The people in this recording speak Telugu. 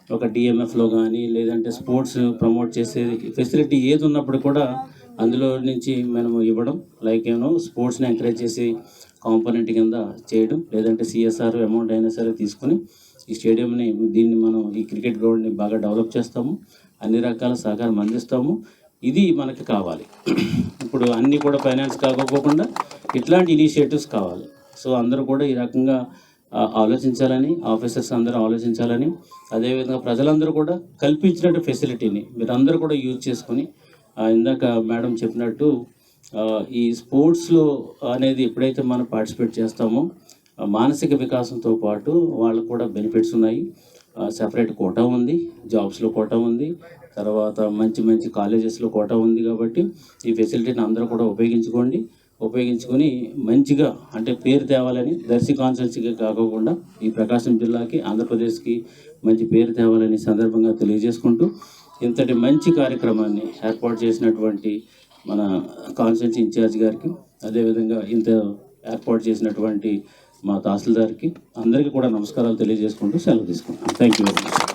ఒక డిఎంఎఫ్లో కానీ లేదంటే స్పోర్ట్స్ ప్రమోట్ చేసే ఫెసిలిటీ ఏది ఉన్నప్పుడు కూడా అందులో నుంచి మనము ఇవ్వడం, లైక్ స్పోర్ట్స్ని ఎంకరేజ్ చేసి కాంపోనెంట్ కింద చేయడం, లేదంటే సిఎస్ఆర్ అమౌంట్ అయినా సరే తీసుకుని ఈ స్టేడియంని మనం ఈ క్రికెట్ గ్రౌండ్ని బాగా డెవలప్ చేస్తాము, అన్ని రకాల సహకారం అందిస్తాము. ఇది మనకి కావాలి. ఇప్పుడు అన్నీ కూడా ఫైనాన్స్ కాకపోకుండా ఇట్లాంటి ఇనిషియేటివ్స్ కావాలి. సో అందరూ కూడా ఈ రకంగా ఆలోచించాలని, ఆఫీసర్స్ అందరూ ఆలోచించాలని, అదేవిధంగా ప్రజలందరూ కూడా కల్పించినట్టు ఫెసిలిటీని మీరందరూ కూడా యూజ్ చేసుకొని, ఇందాక మేడం చెప్పినట్టు ఈ స్పోర్ట్స్లో అనేది ఎప్పుడైతే మనం పార్టిసిపేట్ చేస్తామో మానసిక వికాసంతో పాటు వాళ్ళకు కూడా బెనిఫిట్స్ ఉన్నాయి. సెపరేట్ కోటా ఉంది, జాబ్స్లో కోటా ఉంది, తర్వాత మంచి మంచి కాలేజెస్లో కోటా ఉంది. కాబట్టి ఈ ఫెసిలిటీని అందరూ కూడా ఉపయోగించుకొని మంచిగా అంటే పేరు తేవాలని, దర్శి కాన్స్టిట్యున్సీకి కాకుండా ఈ ప్రకాశం జిల్లాకి, ఆంధ్రప్రదేశ్కి మంచి పేరు తేవాలని సందర్భంగా తెలియజేసుకుంటూ, ఇంతటి మంచి కార్యక్రమాన్ని ఏర్పాటు చేసినటువంటి మన కాన్స్టిట్యున్సీ ఇన్ఛార్జ్ గారికి, అదేవిధంగా ఇంత ఏర్పాటు చేసినటువంటి మా తహసీల్దార్కి అందరికీ కూడా నమస్కారాలు తెలియజేసుకుంటూ సెలవు తీసుకుంటాను. Thank you very much.